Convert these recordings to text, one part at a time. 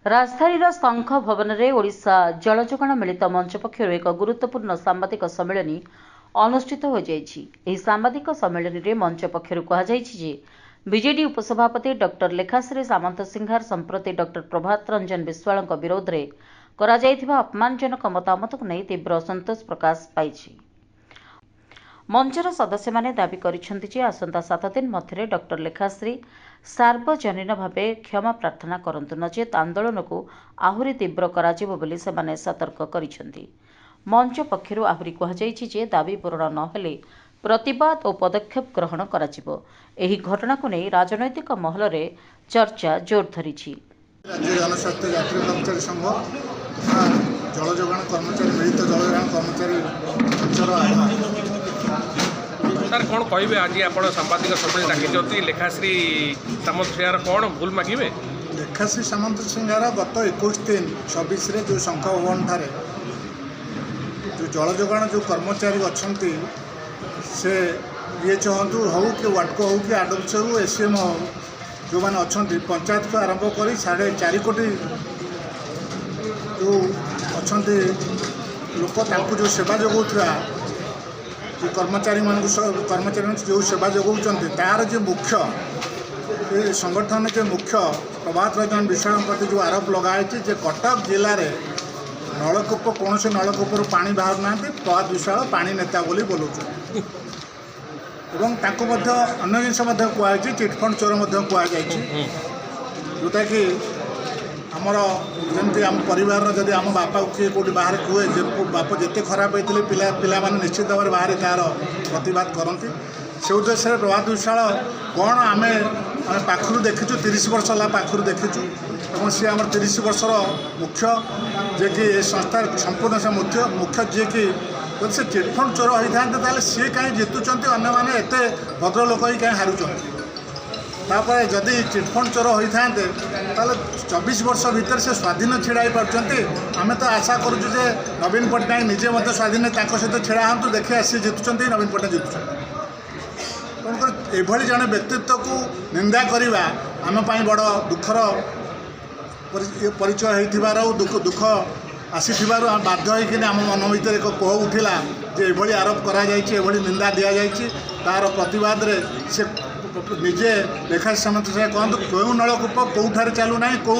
राजधानी शंख भवन में ओडिशा जल जोगाण मिलित मंच पक्षर एक गुरुत्वपूर्ण सांबादिक सम्मेलन अनुष्ठित हो जाएगी। सांबादिक सम्मेलन में मंच पक्षर कहुई बीजेडी उपसभापति डॉक्टर लेखाश्री सामंत सिंहार संप्रति डॉक्टर प्रभात रंजन विश्वाल विरोध में अपमानजनक मतामत को नहीं तीव्र असंतोष प्रकाश पाई। मंचर सदस्य माने दाबी करिसेंति आसंता 7 दिन मध्य डॉक्टर लेखाश्री सार्वजनीन भावे क्षमा प्रार्थना करंतु नचेत आंदोलन को आहुरी तीव्र कराजिबो बोली सेमाने सतर्क करिसेंति। मंच पक्षरु आहुरी कहुई जे दाबी पूरण न हेले प्रतिवाद और पदक्षेप ग्रहण कराजिबो। एही घटना को नहीं राजनैतिक महल रे चर्चा जोर धरिछि। राज्य जनस्वास्थ्य यात्री कर्मचारी संघ जल जोगाण कर्मचारी मिलित जल जोगाण कर्मचारी सर कौन कहे आज आप सांबादिक सम्मेलन डाकी लेखाश्री सामंत सिंहार कौन भूल मागे? लेखाश्री सामंत सिंहार गत 21/3/26 जो शंख भवन ठारे जो जल जोगाण जो कर्मचारी अच्छा से ये चाहतु हो कि वाटको हो कि आडम्स हो एसएम हो जो मैंने अच्छा पंचायत को आरंभ कर 4.5 कोटी जो अच्छा लोक जो सेवा जोगाऊा जो कर्मचारी जो सेवा जोगाऊँ तार जो मुख्य संगठन के मुख्य प्रभात रंजन विश्वाल प्रति जो आरोप लगाई कटक जिले में नलकूप कौन से नलकूप पानी बाहर ना प्रभात विश्वाल पानी नेता बोली बोलूँ एवं अन्य जिनस कहुई चिटफंड चोर कहुई जोटा कि आमर जमी आम परिवार जदि आम बापा किए कौटी बाहर कहे बाप जिते खराब होते पिला माने निश्चित भाव में बाहर तार प्रतिवाद करती से उद्देश्य प्रभात विश्वाल कौन आम पाखु देखीचु 30 वर्ष है पाखु देखीचु और सी आम 30 वर्षर मुख्य जे कि संस्थार संपूर्ण से मुख्य जी कि जब से चिटफंड चोर होता है सी कहीं जितुंट अन्य मैंने एत भद्र लोक ही कहीं हारुंट तापर जदि चिटफंड चोर होता 24 वर्ष भितर से स्वाधीन छिड़ा पार्टी तो आशा करुचु जे नवीन पट्टनायक निजे मत स्वाधीन सहित छिड़ा हाँ देखिए सी जितुंट नवीन पट्टनायक जितुंट तेणुकर एभली जड़े व्यक्तित्व को निंदा करवा आम बड़ दुखर परिचय हो दुख आसी बाध्य होकर आम मन भर एक कोह उठिला जे एभली आरोप करा निंदा दि जाए तार प्रतिवाद रे से निजे लेखाश्री सामंत से कहतु क्यों नलकूप कौठार चलूना कौ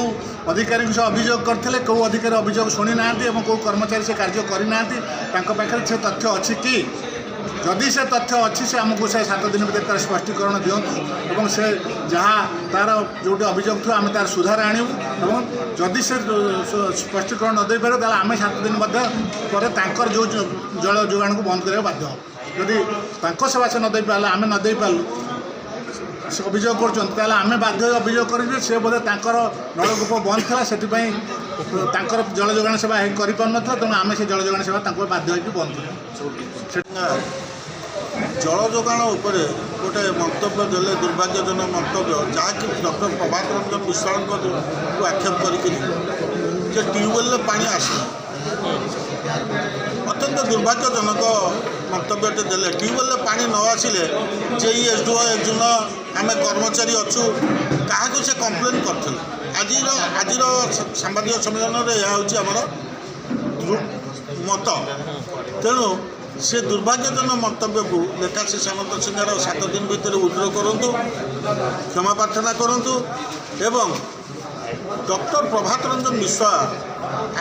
अधिकारी से अभियोग करते कौ अधिकारी अभियोग शुणी ना कौ कर्मचारी से कार्य करना पाखे से तथ्य अच्छी कि जदि से तथ्य अच्छी से आमको से 7 दिन भर तार स्पष्टीकरण दिंतु और से जहाँ तार जो अभियोग थो आम तार सुधार आणु और जदि से स्पष्टीकरण न दे पारे आम 7 दिन पर जो जल जोगाण को बंद करने बाध्य जदि सेवा से नदे पारे आम नदे पालू से अभियोग कर आम बाध्य अभियोग करेंगे से बोधे नलकूप बंद था से जल जोगाण सेवा कर तेणु आम से जल जोगाण सेवा बाध्य होकर बंद कर जल जोगाण गोटे मंतव्य देले दुर्भाग्यजनक मंतव्य जहाँकि डॉक्टर प्रभात रंजन विश्वाल को आक्षेप करके ट्यूबवेल पानी आसे अत्यंत दुर्भाग्यजनक मंतव्यटे देले ट्यूबवेल पानी न आसिले जेई एसडीओ एकजन आम कर्मचारी अच्छु क्या से कम्प्लेन करते आज सांबादिक सम्मेलन में यह हूँ आमर मत तेणु से दुर्भाग्यजनक मंतव्य को लेखाश्री सामंत सिंहार 7 दिन भीतर उद्र करूँ क्षमा प्रार्थना करूँ एवं डॉक्टर प्रभात रंजन विश्वाल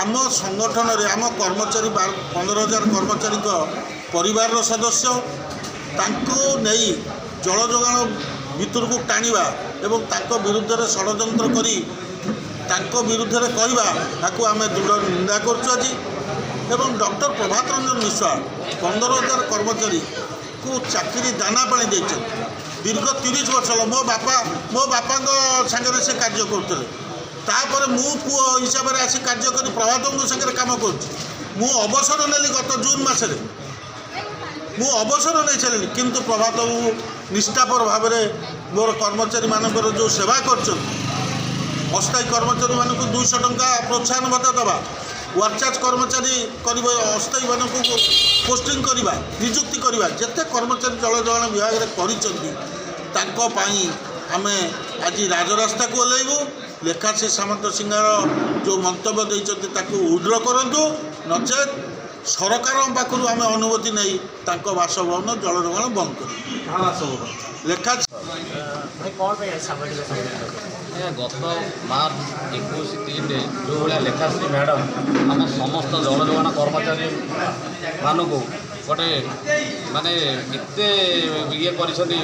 आम संगठन रे आम कर्मचारी 15,000 कर्मचारी परिवार सदस्य नहीं जल जोगाण भितर को टाणवा एवं विरुद्ध में षड्यंत्र कर विरुद्ध में कहवा आम दृढ़ निंदा कर एवं डॉक्टर प्रभात रंजन विश्वाल 15,000 कर्मचारी को चाकरी दाना पानी देते दीर्घ 30 वर्ष मो बापा सागर से कार्य करते मु पुओ हिसाब से आसी कार्य कर प्रभात सागर कम कर अवसर नेली गत जून मसरे मु अवसर नहीं सारे किंतु प्रभात निष्ठापर भाव में मोर कर्मचारी मानकर जो सेवा कर अस्थायी कर्मचारी मानक 200 टंका प्रोत्साहन भत्ता दवा वर्कचार्ज कर्मचारी अस्थायी मान पोस्टिंग करवा निजुक्ति करवा जिते कर्मचारी जल जोगाण विभाग में कर आम आज राजरास्ता को ओह्लैबू ଲେଖାଶ୍ରୀ ସାମନ୍ତ ସିଂହାର ଯେଉଁ ମନ୍ତବ୍ୟ ଦେଇଛନ୍ତି ତାକୁ ଉଡ୍ର କରନ୍ତୁ, ନଚେତ୍ ସରକାରଙ୍କ ପାଖରୁ ଆମେ ଅନୁମତି ନେଇ ତାଙ୍କ ବାସଭବନ ଜଳ ଯୋଗାଣ ବନ୍ଦ କରିବୁ। ଲେଖାଶ୍ରୀ ଗତ ମାର୍ଚ୍ଚ 21/3 ଯେଉଁଭଳିଆ ଲେଖାଶ୍ରୀ ମ୍ୟାଡ଼ାମ୍ ଆମ ସମସ୍ତ ଜଳ ଯୋଗାଣ କର୍ମଚାରୀମାନଙ୍କୁ ଗୋଟେ ମାନେ ଏତେ ଇଏ କରିଛନ୍ତି,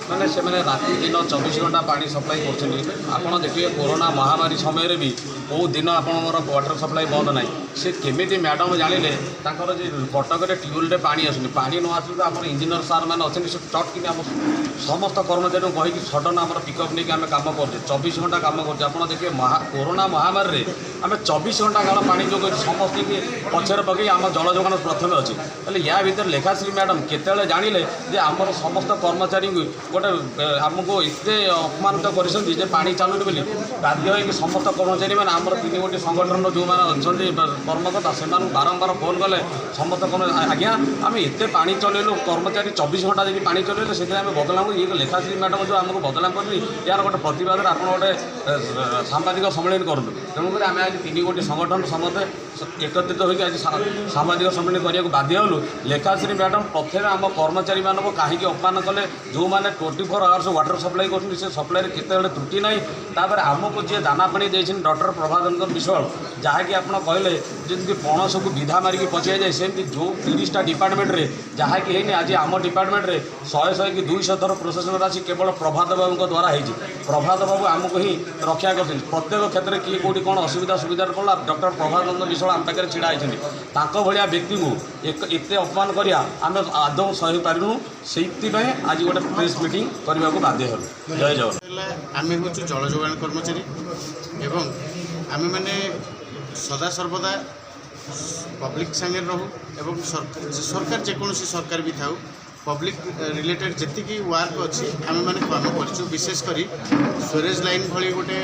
ମାନେ ସେମାନେ ରାତି ଦିନ 24 ଘଣ୍ଟା ପାଣି ସପ୍ଲାଏ କରୁଛନ୍ତି। ଆପଣ ଦେଖିବେ କରୋନା ମହାମାରୀ ସମୟରେ ବି କେଉଁ ଦିନ ଆପଣଙ୍କର ୱାଟର ସପ୍ଲାଏ ବନ୍ଦ ନାହିଁ। ସେ କେମିତି ମ୍ୟାଡ଼ାମ୍ ଜାଣିଲେ ତାଙ୍କର ଯେ କଟକରେ ଟ୍ୟୁବୱେଲ୍ରେ ପାଣି ଆସୁନି, ପାଣି ନ ଆସିଲେ ତ ଆମର ଇଞ୍ଜିନିୟର ସାର୍ ମାନେ ଅଛନ୍ତି, ସେ ଚଟକିନି ଆମ ସମସ୍ତ କର୍ମଚାରୀଙ୍କୁ କହିକି ସଡନ୍ ଆମର ପିକଅପ୍ ନେଇକି ଆମେ କାମ କରୁଛେ, 24 ଘଣ୍ଟା କାମ କରୁଛେ। ଆପଣ ଦେଖିବେ କରୋନା ମହାମାରୀରେ ଆମେ 24 ଘଣ୍ଟା କାଳ ପାଣି ଯୋଗାଉଛୁ, ସମସ୍ତଙ୍କୁ ପଛରେ ପକାଇ ଆମ ଜଳ ଯୋଗାଣ ପ୍ରଥମେ ଅଛି। ହେଲେ ୟା ଭିତରେ ଲେଖାଶ୍ରୀ ମ୍ୟାଡ଼ାମ୍ କେତେବେଳେ ଜାଣିଲେ ଯେ ଆମର ସମସ୍ତ କର୍ମଚାରୀଙ୍କୁ ଗୋଟେ ଆମକୁ ଏତେ ଅପମାନିତ କରିଛନ୍ତି ଯେ ପାଣି ଚାଲୁନି ବୋଲି ବାଧ୍ୟ ହୋଇକି ସମସ୍ତ କର୍ମଚାରୀମାନେ ଆମର 3ଗୋଟି ସଂଗଠନର ଯେଉଁମାନେ ଅଛନ୍ତି କର୍ମକର୍ତ୍ତା ସେମାନଙ୍କୁ ବାରମ୍ବାର ଫୋନ୍ କଲେ। ସମସ୍ତ ଆଜ୍ଞା ଆମେ ଏତେ ପାଣି ଚଲେଇଲୁ, କର୍ମଚାରୀ 24 ଘଣ୍ଟା ଯଦି ପାଣି ଚଲେଇଲେ ସେଥିରେ ଆମେ ବଦନାମ ଇଏ ଲେଖାଶ୍ରୀ ମ୍ୟାଡ଼ାମ୍ ଯେଉଁ ଆମକୁ ବଦନାମ କରିଛନ୍ତି, ଏହାର ଗୋଟେ ପ୍ରତିବାଦରେ ଆପଣ ଗୋଟେ ସାମ୍ବାଦିକ ସମ୍ମିଳନୀ କରନ୍ତୁ। ତେଣୁକରି ଆମେ ଆଜି 3ଗୋଟି ସଂଗଠନ ସମସ୍ତେ ଏକତ୍ରିତ ହୋଇକି ଆଜି ସାମ୍ବାଦିକ ସମ୍ମିଳନୀ କରିବାକୁ ବାଧ୍ୟ ହେଲୁ। ଲେଖାଶ୍ରୀ ମ୍ୟାଡ଼ାମ୍ ପ୍ରଥମେ ଆମ କର୍ମଚାରୀମାନଙ୍କୁ କାହିଁକି ଅପମାନ କଲେ, ଯେଉଁମାନେ 24 ଆୱାର୍ସ ୱାଟର ସପ୍ଲାଏ କରୁଛନ୍ତି ସେ ସପ୍ଲାଏରେ କେତେବେଳେ ତ୍ରୁଟି ନାହିଁ। ତାପରେ ଆମକୁ ଯିଏ ଦାନା ପାଣି ଦେଇଛନ୍ତି ଡକ୍ଟର ପ୍ରଭାତରଞ୍ଜନ ବିଶ୍ୱାଳ, ଯାହାକି ଆପଣ କହିଲେ ଯେମିତି ପଣସକୁ ବିଧା ମାରିକି ପଚିଆଯାଏ, ସେମିତି ଯେଉଁ 30ଟା ଡିପାର୍ଟମେଣ୍ଟରେ ଯାହାକି ହେଇନି, ଆଜି ଆମ ଡିପାର୍ଟମେଣ୍ଟରେ 100 କି 200 ଥର ପ୍ରଶାସନର ଆସି କେବଳ ପ୍ରଭାତ ବାବୁଙ୍କ ଦ୍ୱାରା ହେଇଛି। ପ୍ରଭାତ ବାବୁ ଆମକୁ ହିଁ ରକ୍ଷା କରିଛନ୍ତି। ପ୍ରତ୍ୟେକ କ୍ଷେତ୍ରରେ କିଏ କେଉଁଠି କ'ଣ ସୁବିଧାରେ ପଡ଼ିଲା ଡକ୍ଟର ପ୍ରଭାତରଞ୍ଜନ ବିଶ୍ୱାଳ ଆମ ପାଖରେ ଛିଡ଼ା ହେଇଛନ୍ତି। ତାଙ୍କ ଭଳିଆ ବ୍ୟକ୍ତିଙ୍କୁ ଏତେ ଅପମାନ କରିବା ଆମେ ଆଦୌ ସହିପାରିନୁ। ସେଇଥିପାଇଁ ଆଜି ଗୋଟେ ପ୍ରେସ୍ ମିଟିଂ କରିବାକୁ ବାଧ୍ୟ ହେଲୁ। ଜୟ ଜଗନ୍ନାଥ। ଆମେ ହେଉଛୁ ଜଳ ଯୋଗାଣ କର୍ମଚାରୀ ଏବଂ ଆମେମାନେ ସଦାସର୍ବଦା ପବ୍ଲିକ୍ ସାଙ୍ଗରେ ରହୁ ଏବଂ ସରକାର ଯେକୌଣସି ସରକାର ବି ଥାଉ, ପବ୍ଲିକ୍ ରିଲେଟେଡ୍ ଯେତିକି ୱାର୍କ ଅଛି ଆମେମାନେ କାମ କରିଛୁ। ବିଶେଷ କରି ସ୍ୱେରେଜ୍ ଲାଇନ୍ ଭଳି ଗୋଟେ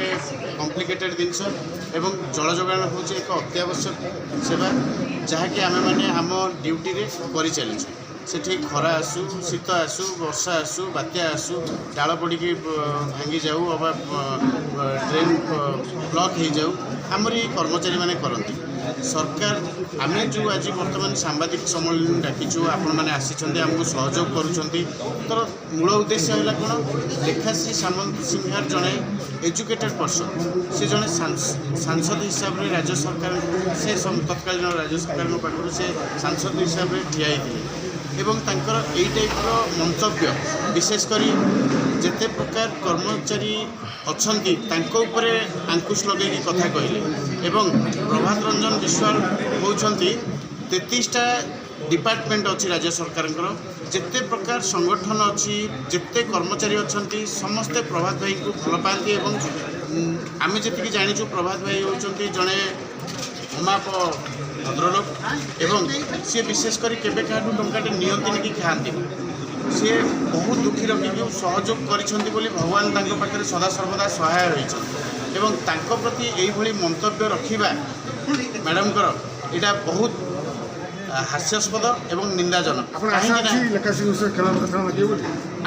କମ୍ପ୍ଲିକେଟେଡ୍ ଜିନିଷ ଏବଂ ଜଳ ଯୋଗାଣ ହେଉଛି ଏକ ଅତ୍ୟାବଶ୍ୟକ ସେବା, ଯାହାକି ଆମେମାନେ ଆମ ଡ୍ୟୁଟିରେ କରିଚାଲିଛୁ। ସେଠି ଖରା ଆସୁ, ଶୀତ ଆସୁ, ବର୍ଷା ଆସୁ, ବାତ୍ୟା ଆସୁ, ଡାଳ ପଡ଼ିକି ଭାଙ୍ଗି ଯାଉ ଅବା ଡ୍ରେନ୍ ବ୍ଲକ୍ ହେଇଯାଉ, ଆମରି କର୍ମଚାରୀମାନେ କରନ୍ତି। ସରକାର ଆମେ ଯେଉଁ ଆଜି ବର୍ତ୍ତମାନ ସାମ୍ବାଦିକ ସମ୍ମିଳନୀ ଡାକିଛୁ, ଆପଣମାନେ ଆସିଛନ୍ତି, ଆମକୁ ସହଯୋଗ କରୁଛନ୍ତି। ତର ମୂଳ ଉଦ୍ଦେଶ୍ୟ ହେଲା କ'ଣ, ଲେଖାଶ୍ରୀ ସାମନ୍ତ ସିଂହାର ଜଣେ ଏଜୁକେଟେଡ୍ ପର୍ସନ୍, ସେ ଜଣେ ସାଂସଦ ହିସାବରେ ରାଜ୍ୟ ସରକାରଙ୍କୁ ସେ ତତ୍କାଳୀନ ରାଜ୍ୟ ସରକାରଙ୍କ ପାଖରୁ ସେ ସାଂସଦ ହିସାବରେ ଠିଆ ହେଇଥିଲେ ଏବଂ ତାଙ୍କର ଏଇ ଟାଇପ୍ର ମନ୍ତବ୍ୟ ବିଶେଷ କରି ଯେତେ ପ୍ରକାର କର୍ମଚାରୀ ଅଛନ୍ତି ତାଙ୍କ ଉପରେ ଆଙ୍କୁଶ ଲଗେଇକି କଥା କହିଲେ ଏବଂ ପ୍ରଭାତ ରଞ୍ଜନ ବିଶ୍ୱାଳ ହେଉଛନ୍ତି 33ଟା ଡିପାର୍ଟମେଣ୍ଟ ଅଛି ରାଜ୍ୟ ସରକାରଙ୍କର, ଯେତେ ପ୍ରକାର ସଂଗଠନ ଅଛି, ଯେତେ କର୍ମଚାରୀ ଅଛନ୍ତି, ସମସ୍ତେ ପ୍ରଭାତ ଭାଇଙ୍କୁ ଭଲ ପାଆନ୍ତି ଏବଂ ଆମେ ଯେତିକି ଜାଣିଛୁ ପ୍ରଭାତ ଭାଇ ହେଉଛନ୍ତି ଜଣେ ଅମାପ ଭଦ୍ରଲୋକ ଏବଂ ସିଏ ବିଶେଷ କରି କେବେ କାହାଠୁ ଟଙ୍କାଟେ ନିଅନ୍ତିନି କି ଖାଆନ୍ତିନି। ସିଏ ବହୁତ ଦୁଃଖୀ ରଖିକି ସହଯୋଗ କରିଛନ୍ତି ବୋଲି ଭଗବାନ ତାଙ୍କ ପାଖରେ ସଦାସର୍ବଦା ସହାୟ ହୋଇଛନ୍ତି ଏବଂ ତାଙ୍କ ପ୍ରତି ଏଇଭଳି ମନ୍ତବ୍ୟ ରଖିବା ମ୍ୟାଡ଼ାମଙ୍କର ଏଇଟା ବହୁତ ହାସ୍ୟାସ୍ପଦ ଏବଂ ନିନ୍ଦାଜନକ।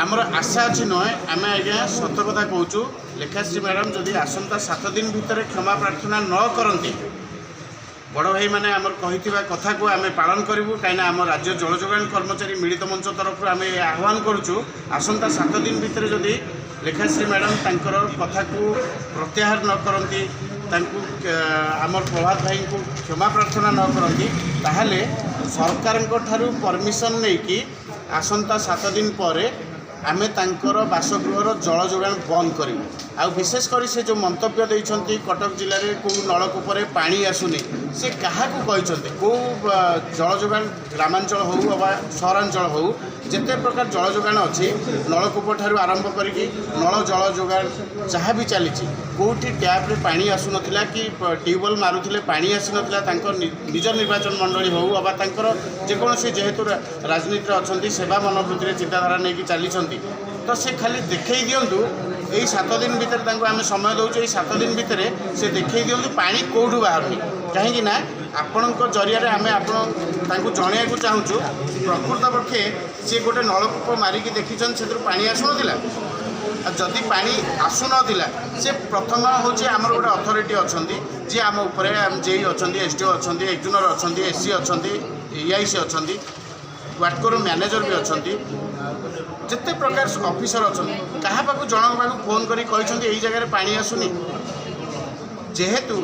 ଆମର ଆଶା ଅଛି ନୁହେଁ, ଆମେ ଆଜ୍ଞା ସତ କଥା କହୁଛୁ, ଲେଖାଶ୍ରୀ ମ୍ୟାଡ଼ାମ ଯଦି ଆସନ୍ତା 7 ଦିନ ଭିତରେ କ୍ଷମା ପ୍ରାର୍ଥନା ନ କରନ୍ତି, ବଡ଼ ଭାଇମାନେ ଆମର କହିଥିବା କଥାକୁ ଆମେ ପାଳନ କରିବୁ। କାହିଁକିନା ଆମ ରାଜ୍ୟ ଜଳ ଯୋଗାଣ କର୍ମଚାରୀ ମିଳିତ ମଞ୍ଚ ତରଫରୁ ଆମେ ଆହ୍ୱାନ କରୁଛୁ, ଆସନ୍ତା 7 ଦିନ ଭିତରେ ଯଦି ଲେଖାଶ୍ରୀ ମ୍ୟାଡ଼ାମ ତାଙ୍କର କଥାକୁ ପ୍ରତ୍ୟାହାର ନ କରନ୍ତି, ତାଙ୍କୁ ଆମର ପ୍ରଭାତ ଭାଇଙ୍କୁ କ୍ଷମା ପ୍ରାର୍ଥନା ନ କରନ୍ତି, ତାହେଲେ ସରକାରଙ୍କ ଠାରୁ ପରମିଶନ ନେଇକି ଆସନ୍ତା 7 ଦିନ ପରେ ଆମେ ତାଙ୍କର ବାସଗୃହର ଜଳ ଯୋଗାଣ ବନ୍ଦ କରିବୁ। ଆଉ ବିଶେଷ କରି ସେ ଯେଉଁ ମନ୍ତବ୍ୟ ଦେଇଛନ୍ତି କଟକ ଜିଲ୍ଲାରେ କେଉଁ ନଳକୂପରେ ପାଣି ଆସୁନି, ସେ କାହାକୁ କହିଛନ୍ତି? କେଉଁ ଜଳ ଯୋଗାଣ ଗ୍ରାମାଞ୍ଚଳ ହେଉ ଅବା ସହରାଞ୍ଚଳ ହେଉ, ଯେତେ ପ୍ରକାର ଜଳ ଯୋଗାଣ ଅଛି, ନଳକୂପ ଠାରୁ ଆରମ୍ଭ କରିକି ନଳ ଜଳ ଯୋଗାଣ ଯାହା ବି ଚାଲିଛି, କେଉଁଠି ଟ୍ୟାପ୍ରେ ପାଣି ଆସୁନଥିଲା କି ଟ୍ୟୁବୱେଲ୍ ମାରୁଥିଲେ ପାଣି ଆସିନଥିଲା, ତାଙ୍କ ନିଜ ନିର୍ବାଚନ ମଣ୍ଡଳୀ ହେଉ ଅବା ତାଙ୍କର ଯେକୌଣସି ଯେହେତୁ ରାଜନୀତିରେ ଅଛନ୍ତି, ସେବା ମନୋବୃତ୍ତିରେ ଚିନ୍ତାଧାରା ନେଇକି ଚାଲିଛନ୍ତି, ତ ସେ ଖାଲି ଦେଖେଇ ଦିଅନ୍ତୁ। ଏଇ 7 ଦିନ ଭିତରେ ତାଙ୍କୁ ଆମେ ସମୟ ଦେଉଛୁ, ଏଇ 7 ଦିନ ଭିତରେ ସେ ଦେଖେଇ ଦିଅନ୍ତୁ ପାଣି କେଉଁଠୁ ବାହାରୁନି। କାହିଁକି ନା ଆପଣଙ୍କ ଜରିଆରେ ଆମେ ତାଙ୍କୁ ଜଣାଇବାକୁ ଚାହୁଁଛୁ, ପ୍ରକୃତ ପକ୍ଷେ ସିଏ ଗୋଟେ ନଳକୂପ ମାରିକି ଦେଖିଛନ୍ତି, ସେଥିରୁ ପାଣି ଆସୁନଥିଲା। जदि पानी आसु नथिला से प्रथम होची हमर गोटे अथॉरिटी अछंती जे आम ऊपर जेई अछंती एसडीओ अछंती एक्जुनर अछंती एससी अछंती एआईसी अछंती वाटकोर मैनेजर भी अछंती जिते प्रकार ऑफिसर अछंती कहा पाखु जनक पाखु फोन करी कहछंती एई जगह रे पानी आसुनी जेहेतु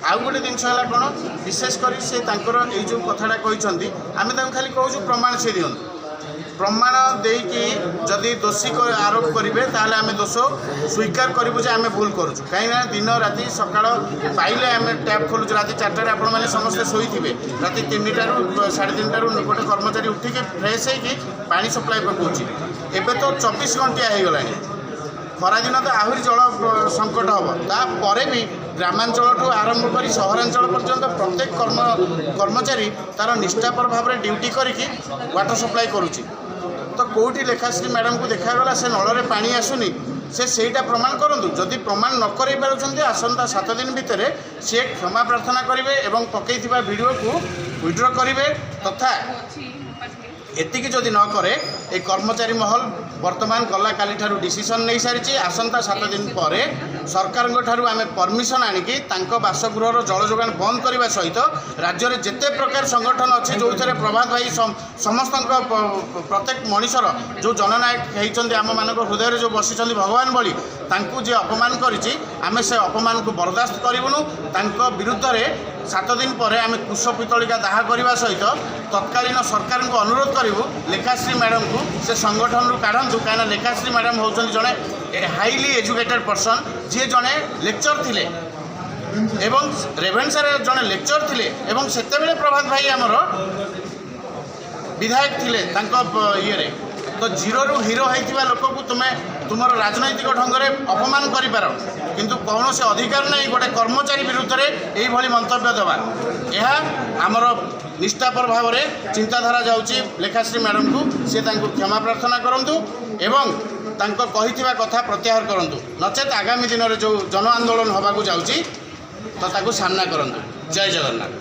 आउ गोटे जिनस है कौन विशेषकर से जो कथाटा कहते आम खाली कहूँ प्रमाण से दिखते प्रमाण देकी जदि दोषी आरोप करेंगे ताहले आम दोष स्वीकार करूँ जे आम भूल करुँ कहीं दिन राति सका पाइले आम टैप खोलुँ राति 4टार आपण मैंने समस्ते शोथे राति 3टार 3:30 गोटे कर्मचारी उठिकी फ्रेश होगी पानी सप्लाई पकाउची एबे तो 24 घंटिया हो गला खरा दिन तो आहरी जल संकट हम तापर भी ग्रामांचल ठू आरंभ कर सहरांचल पर्यंत प्रत्येक कर्मचारी तार निष्ठापर भाव में ड्यूटी करके वाटर सप्लाई करुच्ची तो कौटी लेखाश्री मैडम को देखागला से नल पानी आसुनी सेटा प्रमाण करूँ जदि प्रमाण न कर पार्टी आसंता 7 दिन भितर सी क्षमा प्रार्थना करेंगे और पकई वीडियो को विड्र करेंगे तथा एतिकी जदि न करे ए कर्मचारी महल वर्तमान गला काली ठारू डिसीजन नहीं सारी आसंता 7 दिन पर सरकार ठारू आमे परमिशन आनिकी तांको बासगृहर जल जोगान बंद करने सहित राज्य में जिते प्रकार संगठन अच्छे जो थे प्रभात भाई समस्त प्रत्येक मनीषर जो जननायक होती आम मान हृदय जो बसी भगवान भली तांकु जे अपमान करिछि आमे से अपमान को बर्दाश्त करूँ तांको विरुद्ध रे 7 दिन पर आम कुश पितलिका दाह करने सहित तत्कालीन सरकार को अनुरोध करूँ लेखाश्री मैडम को से संगठन काढ़ु कहीं लेखाश्री मैडम होती जड़े हाईली एजुकेटेड पर्सन जी जड़े लेक्चर थिले एवं रेभेन्सा जड़े लेक्चर थिले एवं सेतेबेले प्रभात भाई आमर विधायक थिले ये तो जीरो रु हीरो होता लोक को तुम्हें तुम राजनैतिक ढंग से अपमान कर किंतु कौन से अधिकार नहीं गोटे कर्मचारी विरुद्ध में यही मंतव्य देवा यह आमर निष्ठापर भाव में चिंताधारा जाऊँगी लेखाश्री मैडम को सी क्षमा प्रार्थना करूँ एवं कही कथा प्रत्याहार करूँ नचेत आगामी दिन में जो जन आंदोलन होगा जाऊँगी तो सामना करूँ। जय जगन्नाथ।